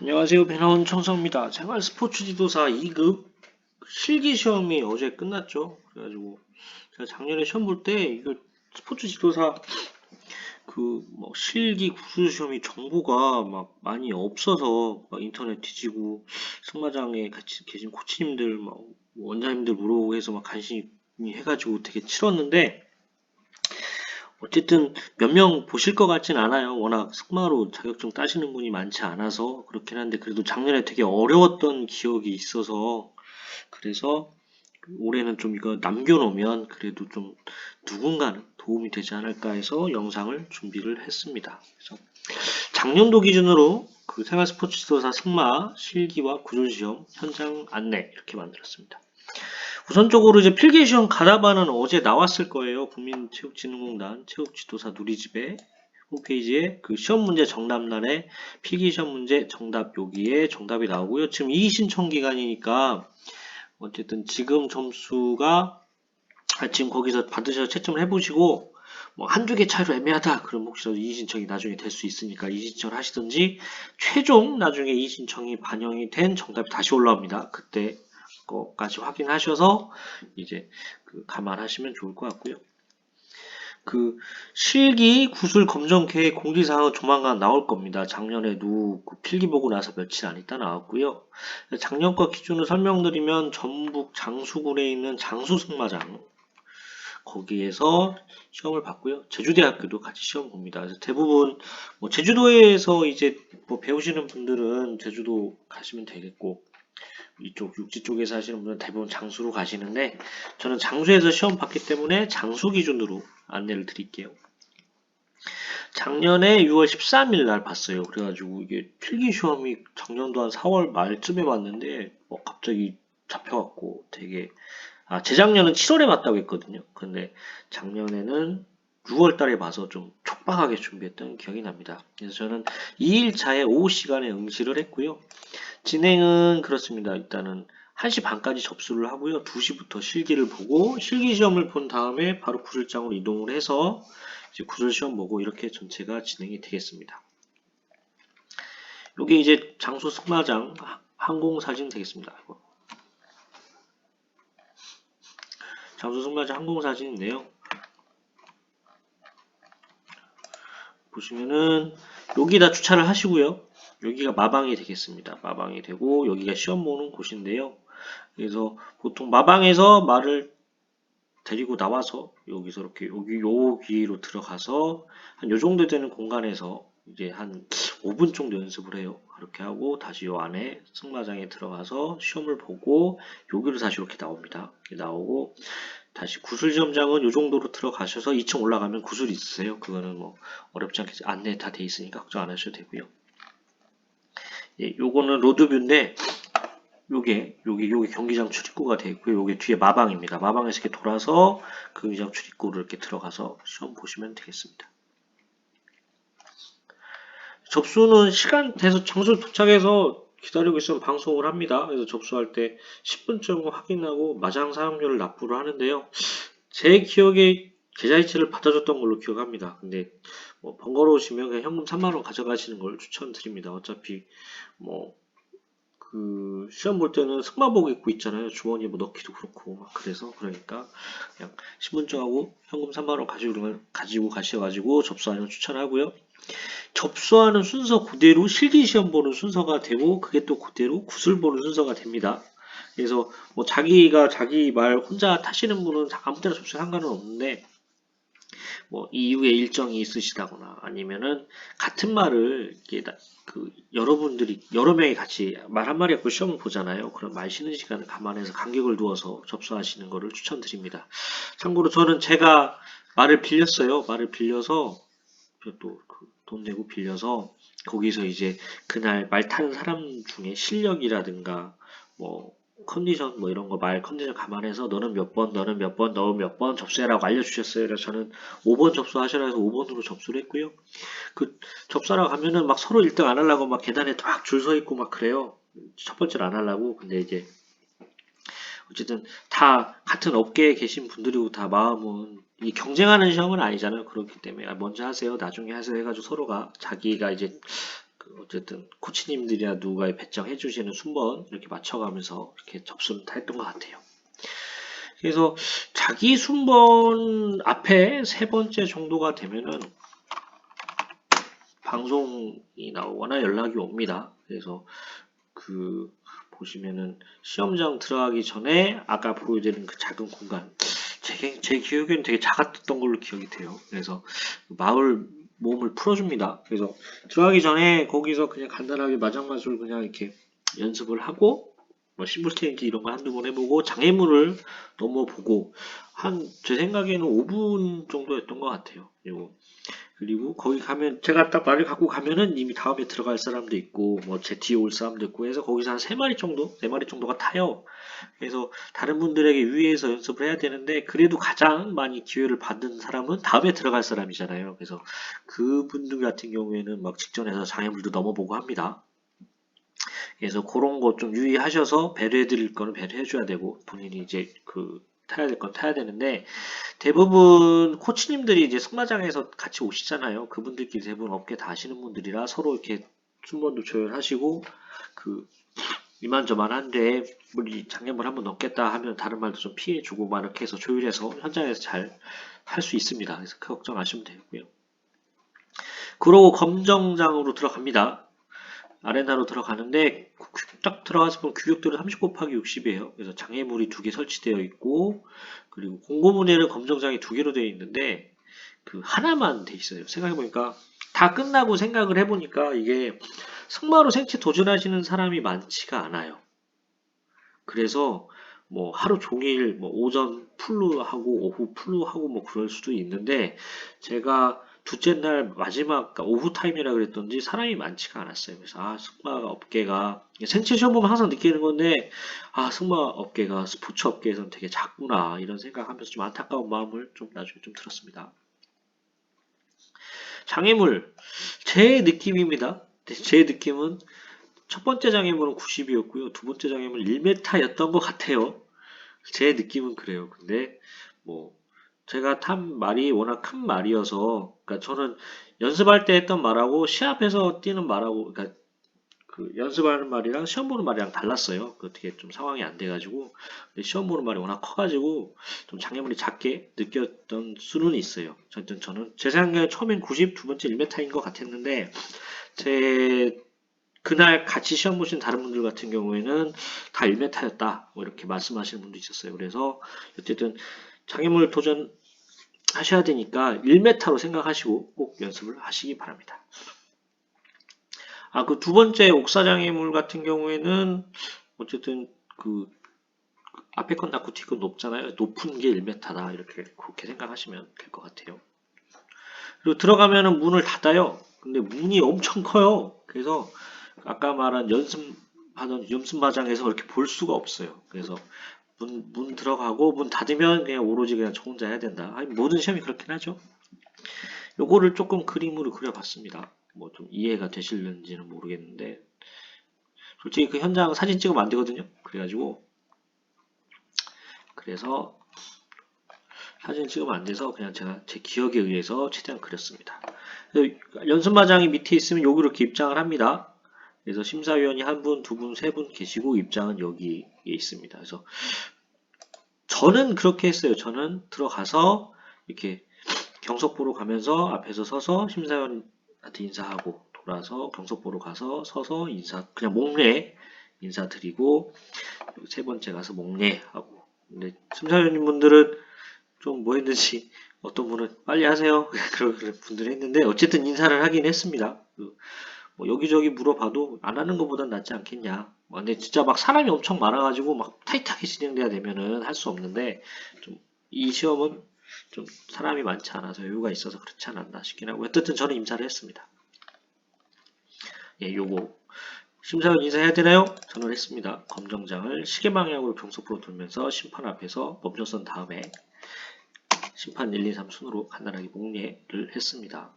안녕하세요. 배나온 청성입니다. 생활 스포츠 지도사 2급 실기 시험이 어제 끝났죠. 그래가지고 제가 작년에 시험 볼 때 이거 스포츠 지도사 그 뭐 실기 구술 시험이 정보가 막 많이 없어서 막 인터넷 뒤지고 승마장에 같이 계신 코치님들 막 원장님들 물어보고 해서 막 간신히 해가지고 되게 치렀는데 어쨌든 몇 명 보실 것 같진 않아요. 워낙 승마로 자격증 따시는 분이 많지 않아서 그렇긴 한데 그래도 작년에 되게 어려웠던 기억이 있어서 그래서 올해는 좀 이거 남겨놓으면 그래도 좀 누군가는 도움이 되지 않을까 해서 영상을 준비를 했습니다. 그래서 작년도 기준으로 그 생활 스포츠 지도사 승마 실기와 구조시험 현장 안내 이렇게 만들었습니다. 우선적으로 이제 필기시험 가다바는 어제 나왔을 거예요. 국민체육진흥공단 체육지도사 누리집에 홈페이지에 그 시험 문제 정답란에 필기시험 문제 정답 여기에 정답이 나오고요. 지금 이의신청 기간이니까 어쨌든 지금 점수가 지금 거기서 받으셔서 채점을 해보시고 뭐 한두 개 차이로 애매하다 그럼 혹시라도 이의신청이 나중에 될 수 있으니까 이의신청을 하시든지 최종 나중에 이의신청이 반영이 된 정답이 다시 올라옵니다. 그때 거까지 확인하셔서 이제 감안하시면 좋을 것 같고요. 그 실기 구술 검정 계획 공지사항은 조만간 나올 겁니다. 작년에도 그 필기 보고 나서 며칠 안 있다 나왔고요. 작년 거 기준으로 설명드리면 전북 장수군에 있는 장수승마장 거기에서 시험을 봤고요. 제주대학교도 같이 시험 봅니다. 그래서 대부분 뭐 제주도에서 이제 뭐 배우시는 분들은 제주도 가시면 되겠고 이쪽 육지 쪽에서 하시는 분은 대부분 장수로 가시는데 저는 장수에서 시험 봤기 때문에 장수 기준으로 안내를 드릴게요. 작년에 6월 13일 날 봤어요. 그래가지고 이게 필기 시험이 작년도 한 4월 말쯤에 봤는데 갑자기 잡혀갖고 되게 재작년은 7월에 봤다고 했거든요. 근데 작년에는 6월 달에 봐서 좀 촉박하게 준비했던 기억이 납니다. 그래서 저는 2일차에 오후 시간에 응시를 했고요. 진행은 그렇습니다. 일단은 1시 반까지 접수를 하고요. 2시부터 실기를 보고 실기 시험을 본 다음에 바로 구술장으로 이동을 해서 이제 구술 시험 보고 이렇게 전체가 진행이 되겠습니다. 이게 이제 장수 승마장 항공 사진 되겠습니다. 장수 승마장 항공 사진인데요. 보시면은 여기다 주차를 하시고요. 여기가 마방이 되겠습니다. 마방이 되고 여기가 시험 보는 곳인데요. 그래서 보통 마방에서 말을 데리고 나와서 여기서 이렇게 여기로 들어가서 한 요 정도 되는 공간에서 이제 한 5분 정도 연습을 해요. 그렇게 하고 다시 요 안에 승마장에 들어가서 시험을 보고 여기로 다시 이렇게 나옵니다. 이렇게 나오고 다시 구슬시험장은 요 정도로 들어가셔서 2층 올라가면 구슬이 있으세요. 그거는 뭐 어렵지 않게 안내 다 돼 있으니까 걱정 안 하셔도 되고요. 예, 요거는 로드뷰인데 여기 경기장 출입구가 되어 있고요. 요게 뒤에 마방입니다. 마방에서 이렇게 돌아서 그 경기장 출입구를 이렇게 들어가서 시험 보시면 되겠습니다. 접수는 시간 돼서 장소 도착해서 기다리고 있으면 방송을 합니다. 그래서 접수할 때 10분쯤 확인하고 마장 사용료를 납부를 하는데요. 제 기억에 계좌이체를 받아줬던 걸로 기억합니다. 근데 뭐 번거로우시면 그냥 현금 3만원 가져가시는 걸 추천드립니다. 어차피 뭐 그 시험 볼 때는 승마복 입고 있잖아요. 주머니에 뭐 넣기도 그렇고 막 그래서 그러니까 그냥 신분증하고 현금 3만원 가지고 가셔가지고 접수하는 걸 추천하고요. 접수하는 순서 그대로 실기시험 보는 순서가 되고 그게 또 그대로 구슬 보는 순서가 됩니다. 그래서 뭐 자기가 자기 말 혼자 타시는 분은 아무 때나 접수 상관은 없는데 뭐 이후에 일정이 있으시다거나 아니면은 같은 말을 여러분들이 여러 명이 같이 말 한마리 갖고 시험을 보잖아요. 그럼 말 쉬는 시간을 감안해서 간격을 두어서 접수하시는 것을 추천드립니다. 참고로 저는 제가 말을 빌렸어요. 말을 빌려서 또 돈 내고 빌려서 거기서 이제 그날 말 타는 사람 중에 실력이라든가 뭐 컨디션 뭐 이런 거 말 컨디션 감안해서 너는 몇 번, 너는 몇 번, 너 몇 번 접수해라고 알려주셨어요. 그래서 저는 5번 접수하셔라 해서 5번으로 접수를 했고요. 그 접수하러 가면은 막 서로 1등 안 하려고 막 계단에 딱 줄 서 있고 막 그래요. 첫 번째로 안 하려고. 근데 이제 어쨌든 다 같은 업계에 계신 분들이고 다 마음은 이 경쟁하는 시험은 아니잖아요. 그렇기 때문에 먼저 하세요, 나중에 하세요 해가지고 서로가 자기가 이제 어쨌든 코치님들이나 누가 배정해 주시는 순번 이렇게 맞춰가면서 이렇게 접수를 다 했던 것 같아요. 그래서 자기 순번 앞에 세 번째 정도가 되면은 방송이 나오거나 연락이 옵니다. 그래서 보시면은 시험장 들어가기 전에 아까 보여드린 그 작은 공간, 제 기억에는 되게 작았던 걸로 기억이 돼요. 그래서 몸을 풀어줍니다. 그래서 들어가기 전에 거기서 그냥 간단하게 마장마술 그냥 이렇게 연습을 하고 뭐 심플스테인지 이런 거 한두 번 해보고 장애물을 넘어보고 제 생각에는 5분 정도였던 것 같아요. 그리고 거기 가면 제가 딱 말을 갖고 가면은 이미 다음에 들어갈 사람도 있고 뭐 제 뒤에 올 사람도 있고 해서 거기서 한 3마리 정도가 타요. 그래서 다른 분들에게 유의해서 연습을 해야 되는데 그래도 가장 많이 기회를 받는 사람은 다음에 들어갈 사람이잖아요. 그래서 그분들 같은 경우에는 막 직전에서 장애물도 넘어보고 합니다. 그래서 그런 거 좀 유의하셔서 배려해 드릴 거는 배려해 줘야 되고 본인이 이제 타야 될 건 타야 되는데 대부분 코치님들이 이제 승마장에서 같이 오시잖아요. 그분들끼리 대부분 업계 다 아시는 분들이라 서로 이렇게 순번도 조율하시고 이만저만한데 우리 장애물 한번 넘겠다 하면 다른 말도 좀 피해주고 막 이렇게 해서 조율해서 현장에서 잘 할 수 있습니다. 그래서 그 걱정 마시면 되고요. 그러고 검정장으로 들어갑니다. 아레나로 들어가는데 딱 들어가서 보면 규격들은 30 곱하기 60이에요. 그래서 장애물이 2개 설치되어 있고 그리고 공고문에는 검정장이 2개로 되어 있는데 하나만 돼 있어요. 생각해보니까 다 끝나고 생각을 해보니까 이게 승마로 생체 도전하시는 사람이 많지가 않아요. 그래서 뭐 하루 종일 뭐 오전 풀로 하고 오후 풀로 하고 뭐 그럴 수도 있는데 제가 둘째 날 마지막 그러니까 오후 타임이라 그랬던지 사람이 많지가 않았어요. 그래서 승마 업계가 생체 시험 보면 항상 느끼는 건데 승마 업계가 스포츠 업계에서는 되게 작구나 이런 생각하면서 좀 안타까운 마음을 좀 나중에 좀 들었습니다. 장애물 제 느낌입니다. 제 느낌은 첫 번째 장애물은 90이었고요. 두 번째 장애물은 1m였던 것 같아요. 제 느낌은 그래요. 근데 뭐 제가 탄 말이 워낙 큰 말이어서 그러니까 저는 연습할 때 했던 말하고 시합에서 뛰는 말하고 그러니까 연습하는 말이랑 시험 보는 말이랑 달랐어요. 어떻게 좀 상황이 안 돼가지고 시험 보는 말이 워낙 커가지고 좀 장애물이 작게 느꼈던 수는 있어요. 저는 제 생각에 처음엔 90, 두 번째 1m인 것 같았는데 그날 같이 시험 보신 다른 분들 같은 경우에는 다 1m였다 뭐 이렇게 말씀하시는 분도 있었어요. 그래서 어쨌든 장애물 도전 하셔야 되니까 1m로 생각하시고 꼭 연습을 하시기 바랍니다. 그 두 번째 옥사장애물 같은 경우에는 어쨌든 앞에 건 낳고 뒤 건 높잖아요. 높은 게 1m다 이렇게 그렇게 생각하시면 될 것 같아요. 그리고 들어가면은 문을 닫아요. 근데 문이 엄청 커요. 그래서 아까 말한 연습마장에서 그렇게 볼 수가 없어요. 그래서 문 들어가고 문 닫으면 그냥 오로지 그냥 저 혼자 해야 된다. 모든 시험이 그렇긴 하죠. 요거를 조금 그림으로 그려봤습니다. 뭐 좀 이해가 되실는지는 모르겠는데 솔직히 그 현장 사진 찍으면 안 되거든요. 그래서 사진 찍으면 안 돼서 그냥 제가 제 기억에 의해서 최대한 그렸습니다. 연습마장이 밑에 있으면 여기 이렇게 입장을 합니다. 그래서 심사위원이 한 분, 두 분, 세 분 계시고 입장은 여기에 있습니다. 그래서 저는 그렇게 했어요. 저는 들어가서 이렇게 경석 보러 가면서 앞에서 서서 심사위원한테 인사하고 돌아서 경석 보러 가서 서서 그냥 목례 인사드리고 세 번째 가서 목례하고 근데 심사위원님 분들은 좀 뭐 했는지 어떤 분은 빨리 하세요 그런 분들이 했는데 어쨌든 인사를 하긴 했습니다. 뭐 여기저기 물어봐도 안 하는 것보단 낫지 않겠냐. 근데 진짜 막 사람이 엄청 많아가지고 막 타이트하게 진행돼야 되면은 할 수 없는데 좀 이 시험은 좀 사람이 많지 않아서 여유가 있어서 그렇지 않았나 싶긴 하고 어쨌든 저는 임사를 했습니다. 요거 심사위원 인사해야 되나요? 저는 했습니다. 검정장을 시계 방향으로 경속으로 돌면서 심판 앞에서 멈춰선 다음에 심판 1, 2, 3 순으로 간단하게 목례를 했습니다.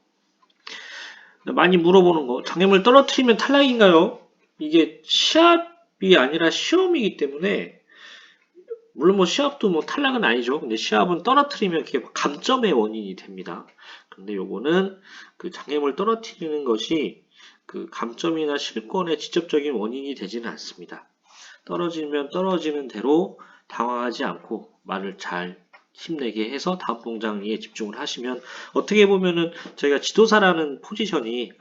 많이 물어보는 거 장애물 떨어뜨리면 탈락인가요? 이게 시합이 아니라 시험이기 때문에 물론 뭐 시합도 뭐 탈락은 아니죠. 근데 시합은 떨어뜨리면 그게 감점의 원인이 됩니다. 근데 요거는 장애물 떨어뜨리는 것이 그 감점이나 실권의 직접적인 원인이 되지는 않습니다. 떨어지면 떨어지는 대로 당황하지 않고 말을 잘 힘내게 해서 다음 동작에 집중을 하시면 어떻게 보면은 저희가 지도사라는 포지션이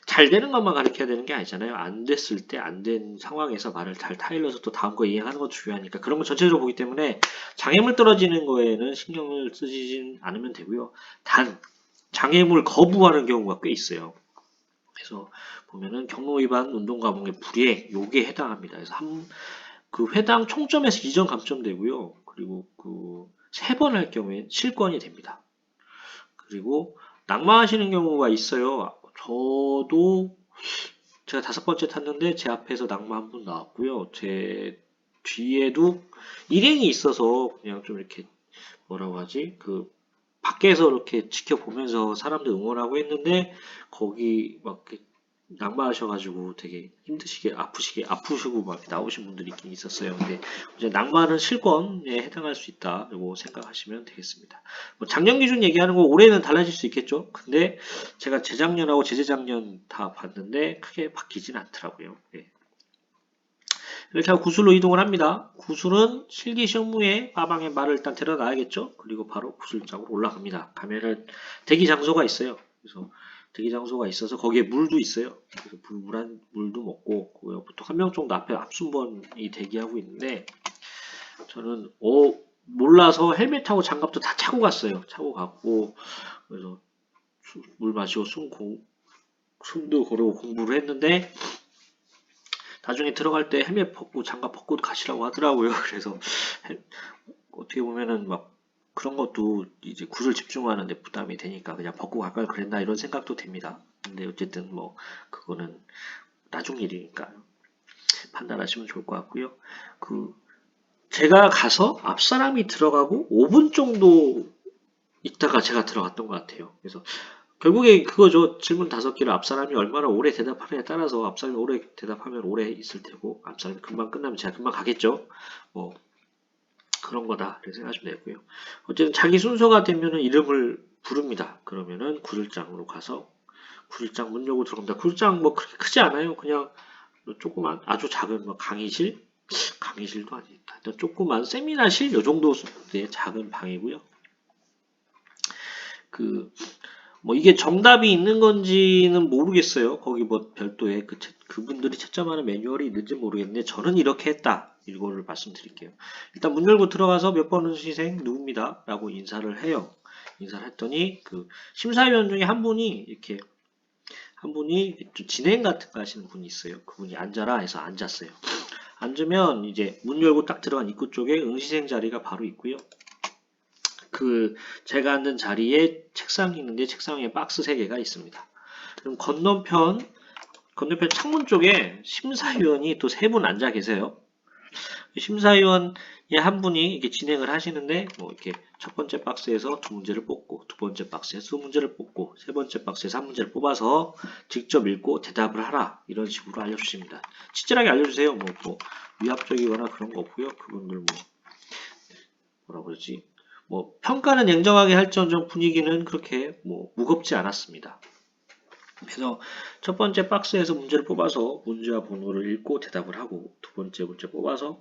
잘 되는 것만 가르쳐야 되는 게 아니잖아요. 안 됐을 때 안 된 상황에서 말을 잘 타일러서 또 다음 거 이행하는 것도 중요하니까 그런 거 전체적으로 보기 때문에 장애물 떨어지는 거에는 신경을 쓰진 않으면 되고요. 단 장애물 거부하는 경우가 꽤 있어요. 그래서 보면은 경로 위반 운동 과목의 불이행 요게 해당합니다. 그래서 그 회당 총점에서 2점 감점되고요. 그리고 그 3번 할 경우에 7건이 됩니다. 그리고 낙마하시는 경우가 있어요. 저도 제가 5번째 탔는데 제 앞에서 낙마 한 분 나왔고요. 제 뒤에도 일행이 있어서 그냥 좀 이렇게 뭐라고 하지? 그 밖에서 이렇게 지켜보면서 사람들 응원하고 했는데 거기 막 낙마하셔가지고 되게 힘드시게 아프시고 막 나오신 분들이 있긴 있었어요. 근데 이제 낙마는 실권에 해당할 수 있다고 생각하시면 되겠습니다. 뭐 작년 기준 얘기하는 거 올해는 달라질 수 있겠죠. 근데 제가 재작년하고 재재작년 다 봤는데 크게 바뀌진 않더라고요. 네. 이렇게 하고 구술로 이동을 합니다. 구술은 실기 시험 후에 마방에 말을 일단 데려놔야겠죠. 그리고 바로 구술장으로 올라갑니다. 가면은 대기 장소가 있어요. 그래서 대기 장소가 있어서 거기에 물도 있어요. 그래서 물도 먹고 보통 한 명 정도 앞에 앞순번이 대기하고 있는데 저는 몰라서 헬멧하고 장갑도 다 차고 갔어요. 차고 갔고 그래서 물 마시고 숨도 고르고 공부를 했는데 나중에 들어갈 때 헬멧 벗고 장갑 벗고 가시라고 하더라고요. 그래서 어떻게 보면은 막 그런 것도 이제 구를 집중하는데 부담이 되니까 그냥 벗고 갈걸 그랬나 이런 생각도 듭니다. 근데 어쨌든 뭐 그거는 나중 일이니까 판단하시면 좋을 것 같고요. 제가 가서 앞 사람이 들어가고 5분 정도 있다가 제가 들어갔던 것 같아요. 그래서 결국에 그거죠. 질문 5개를 앞사람이 얼마나 오래 대답하느냐에 따라서 앞사람이 오래 대답하면 오래 있을 테고 앞사람이 금방 끝나면 제가 금방 가겠죠. 뭐 그런 거다. 이렇게 생각하시면 되고요. 어쨌든 자기 순서가 되면은 이름을 부릅니다. 그러면은 구들장으로 가서 구들장 문 열고 들어갑니다. 구들장 뭐 그렇게 크지 않아요. 그냥 조그만 아주 작은 뭐 강의실도 아니다. 조그만 세미나실 요 정도 의 작은 방이고요. 뭐 이게 정답이 있는 건지는 모르겠어요. 거기 뭐 별도의 그분들이 채점하는 매뉴얼이 있는지 모르겠는데 저는 이렇게 했다. 이거를 말씀드릴게요. 일단 문 열고 들어가서 몇 번 응시생 누굽니다. 라고 인사를 해요. 인사를 했더니 그 심사위원 중에 한 분이 좀 진행 같은 거 하시는 분이 있어요. 그분이 앉아라 해서 앉았어요. 앉으면 이제 문 열고 딱 들어간 입구 쪽에 응시생 자리가 바로 있고요. 제가 앉은 자리에 책상이 있는데 책상 위에 박스 3개가 있습니다. 그럼 건너편 창문 쪽에 심사위원이 또 3분 앉아 계세요. 심사위원의 한 분이 이렇게 진행을 하시는데 뭐 이렇게 첫 번째 박스에서 2문제를 뽑고 두 번째 박스에서 2문제를 뽑고 세 번째 박스에서 1문제를 뽑아서 직접 읽고 대답을 하라 이런 식으로 알려주십니다. 친절하게 알려주세요. 뭐 위압적이거나 그런 거 없고요. 그분들 뭐라고 그러지? 뭐 평가는 냉정하게 할지언정 분위기는 그렇게 뭐 무겁지 않았습니다. 그래서 첫 번째 박스에서 문제를 뽑아서 문제와 번호를 읽고 대답을 하고 두 번째 문제 뽑아서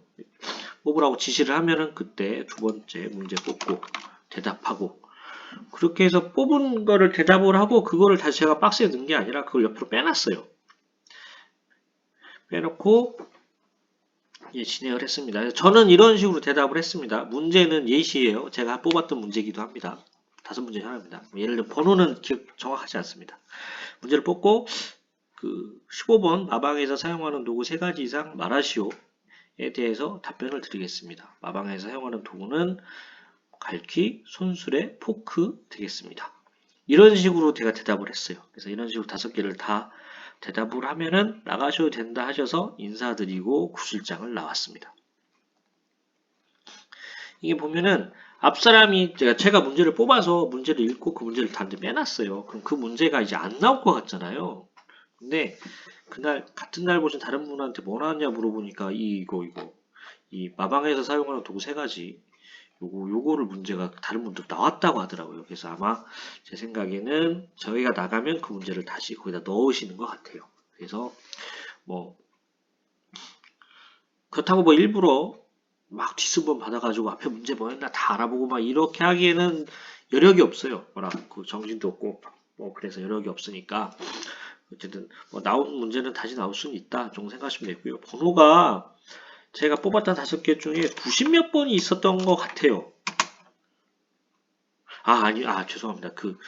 뽑으라고 지시를 하면은 그때 두 번째 문제 뽑고 대답하고 그렇게 해서 뽑은 거를 대답을 하고 그거를 다시 제가 박스에 넣은 게 아니라 그걸 옆으로 빼놨어요. 빼놓고 진행을 했습니다. 저는 이런 식으로 대답을 했습니다. 문제는 예시예요. 제가 뽑았던 문제이기도 합니다. 5문제 하나입니다. 예를 들어 번호는 정확하지 않습니다. 문제를 뽑고 15번 마방에서 사용하는 도구 3가지 이상 말하시오에 대해서 답변을 드리겠습니다. 마방에서 사용하는 도구는 갈퀴, 손수레, 포크 되겠습니다. 이런 식으로 제가 대답을 했어요. 그래서 이런 식으로 5개를 다 대답을 하면은 나가셔도 된다 하셔서 인사드리고 구실장을 나왔습니다. 이게 보면은 앞사람이 제가 문제를 뽑아서 문제를 읽고 그 문제를 단데 빼놨어요. 그럼 그 문제가 이제 안 나올 것 같잖아요. 근데 그날 같은 날 보신 다른 분한테 뭐 나왔냐 물어보니까 이 마방에서 사용하는 도구 3가지 요거를 문제가 다른 분들 나왔다고 하더라고요. 그래서 아마 제 생각에는 저희가 나가면 그 문제를 다시 거기다 넣으시는 것 같아요. 그래서 뭐 그렇다고 뭐 일부러 막 뒷수본 받아가지고 앞에 문제 뭐였나 다 알아보고 막 이렇게 하기에는 여력이 없어요. 뭐라 그 정신도 없고 뭐 그래서 여력이 없으니까 어쨌든 뭐 나온 문제는 다시 나올 수는 있다 정도 생각하시면 되고요. 번호가 제가 뽑았던 5개 중에 90몇 번이 있었던 것 같아요. 죄송합니다. 그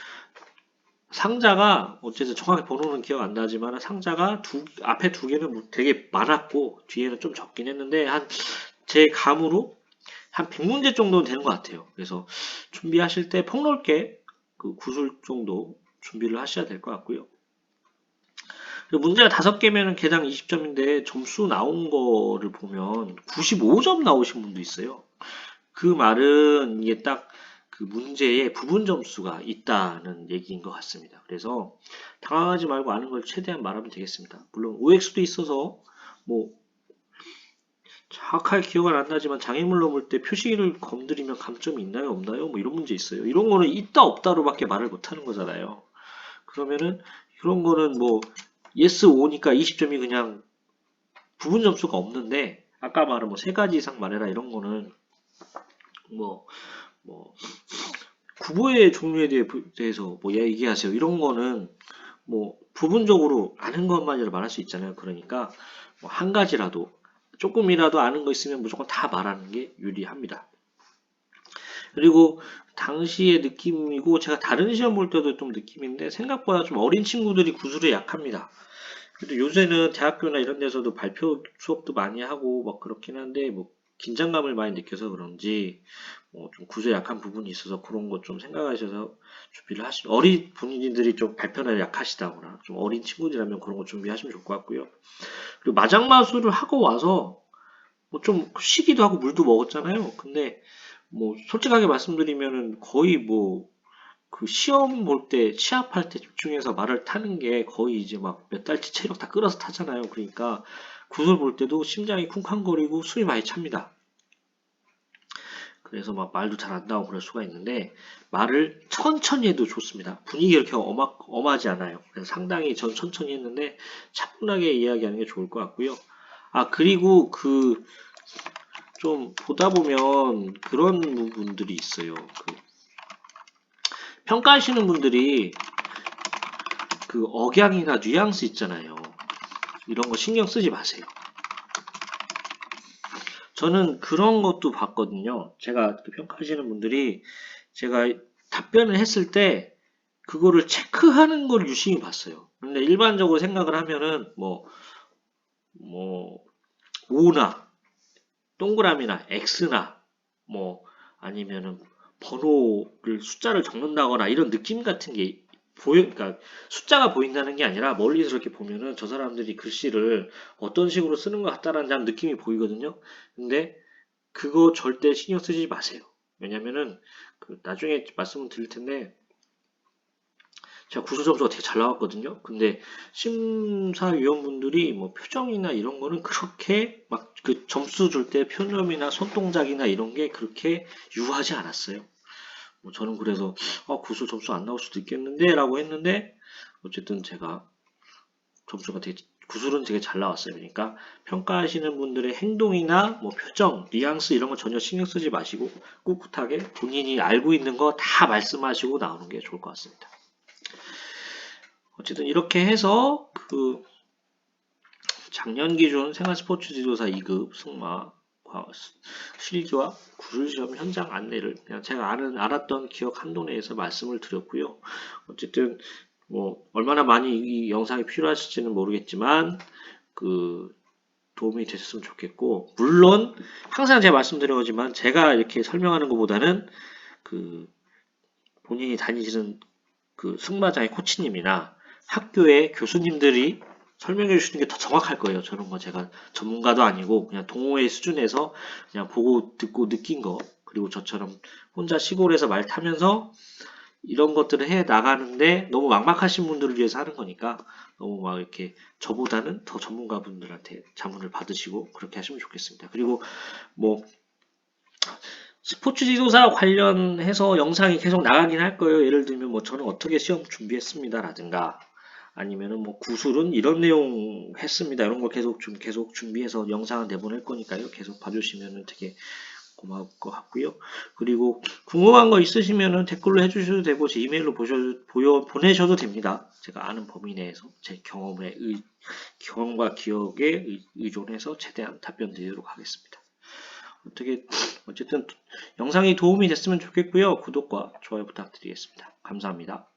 상자가 어쨌든 정확히 번호는 기억 안 나지만 상자가 앞에 2개는 되게 많았고 뒤에는 좀 적긴 했는데 한 제 감으로 한 100문제 정도는 되는 것 같아요. 그래서 준비하실 때 폭넓게 그 구술 정도 준비를 하셔야 될 것 같고요. 그리고 문제가 5개면 개당 20점인데 점수 나온 거를 보면 95점 나오신 분도 있어요. 그 말은 이게 딱 그 문제에 부분 점수가 있다는 얘기인 것 같습니다. 그래서 당황하지 말고 아는 걸 최대한 말하면 되겠습니다. 물론 OX도 있어서 뭐 정확하게 기억은 안 나지만 장애물 넘을 때 표시를 건드리면 감점이 있나요 없나요? 뭐 이런 문제 있어요. 이런 거는 있다 없다로밖에 말을 못하는 거잖아요. 그러면은 이런 거는 뭐 yes 5니까 20점이 그냥 부분 점수가 없는데 아까 말한 뭐 3가지 이상 말해라 이런 거는 뭐 구보의 종류에 대해서 뭐 얘기하세요. 이런 거는 뭐 부분적으로 아는 것만이라 말할 수 있잖아요. 그러니까 뭐 한 가지라도 조금이라도 아는 거 있으면 무조건 다 말하는 게 유리합니다. 그리고 당시의 느낌이고 제가 다른 시험 볼 때도 좀 느낌인데 생각보다 좀 어린 친구들이 구술에 약합니다. 그래도 요새는 대학교나 이런 데서도 발표 수업도 많이 하고 막 그렇긴 한데 뭐 긴장감을 많이 느껴서 그런지 좀 구조에 약한 부분이 있어서 그런 것 좀 생각하셔서 준비를 하시면 어린 본인들이 좀 발표나 약하시다거나 좀 어린 친구들이라면 그런 거 준비하시면 좋을 것 같고요. 그리고 마장마술을 하고 와서 뭐 좀 쉬기도 하고 물도 먹었잖아요. 근데 뭐 솔직하게 말씀드리면은 거의 뭐 그 시험 볼 때, 시합할 때 집중해서 말을 타는 게 거의 이제 막 몇 달치 체력 다 끌어서 타잖아요. 그러니까 구슬 볼 때도 심장이 쿵쾅거리고 숨이 많이 찹니다. 그래서 막 말도 잘 안 나오고 그럴 수가 있는데 말을 천천히 해도 좋습니다. 분위기 이렇게 엄하지 않아요. 그래서 상당히 전 천천히 했는데 차분하게 이야기하는 게 좋을 것 같고요. 그리고 그 좀 보다 보면 그런 부분들이 있어요. 그 평가하시는 분들이 그 억양이나 뉘앙스 있잖아요. 이런 거 신경 쓰지 마세요. 저는 그런 것도 봤거든요. 제가 그 평가하시는 분들이 제가 답변을 했을 때 그거를 체크하는 걸 유심히 봤어요. 근데 일반적으로 생각을 하면은 뭐 O나 동그라미나 X나 뭐 아니면은 번호를 숫자를 적는다거나 이런 느낌 같은 게 그러니까 숫자가 보인다는 게 아니라 멀리서 이렇게 보면은 저 사람들이 글씨를 어떤 식으로 쓰는 것 같다라는 느낌이 보이거든요. 근데 그거 절대 신경 쓰지 마세요. 왜냐면은 그 나중에 말씀을 드릴 텐데 제가 구술 점수가 되게 잘 나왔거든요. 근데 심사위원분들이 뭐 표정이나 이런 거는 그렇게 막 그 점수 줄 때 표정이나 손동작이나 이런 게 그렇게 유하지 않았어요. 뭐 저는 그래서 구술 점수 안 나올 수도 있겠는데 라고 했는데 어쨌든 제가 점수가 되게 구술은 되게 잘 나왔어요. 그러니까 평가하시는 분들의 행동이나 뭐 표정, 뉘앙스 이런 거 전혀 신경 쓰지 마시고 꿋꿋하게 본인이 알고 있는 거 다 말씀하시고 나오는 게 좋을 것 같습니다. 어쨌든 이렇게 해서 그 작년 기준 생활스포츠 지도사 2급 승마 실기와 구술시험 현장 안내를 그냥 제가 알았던 기억 한도 내에서 말씀을 드렸고요. 어쨌든 뭐 얼마나 많이 이 영상이 필요하실지는 모르겠지만 그 도움이 되셨으면 좋겠고 물론 항상 제가 말씀드려오지만 제가 이렇게 설명하는 것보다는 그 본인이 다니시는 그 승마장의 코치님이나 학교의 교수님들이 설명해 주시는 게 더 정확할 거예요. 저는 뭐 제가 전문가도 아니고 그냥 동호회 수준에서 그냥 보고 듣고 느낀 거 그리고 저처럼 혼자 시골에서 말 타면서 이런 것들을 해 나가는데 너무 막막하신 분들을 위해서 하는 거니까 너무 막 이렇게 저보다는 더 전문가 분들한테 자문을 받으시고 그렇게 하시면 좋겠습니다. 그리고 뭐 스포츠 지도사 관련해서 영상이 계속 나가긴 할 거예요. 예를 들면 뭐 저는 어떻게 시험 준비했습니다 라든가 아니면은 뭐 구술은 이런 내용 했습니다. 이런 거 계속 준비해서 영상을 내보낼 거니까요. 계속 봐주시면은 되게 고마울 것 같고요. 그리고 궁금한 거 있으시면은 댓글로 해주셔도 되고 제 이메일로 보내셔도 됩니다. 제가 아는 범위 내에서 제 경험과 기억에 의존해서 최대한 답변 드리도록 하겠습니다. 어쨌든 영상이 도움이 됐으면 좋겠고요. 구독과 좋아요 부탁드리겠습니다. 감사합니다.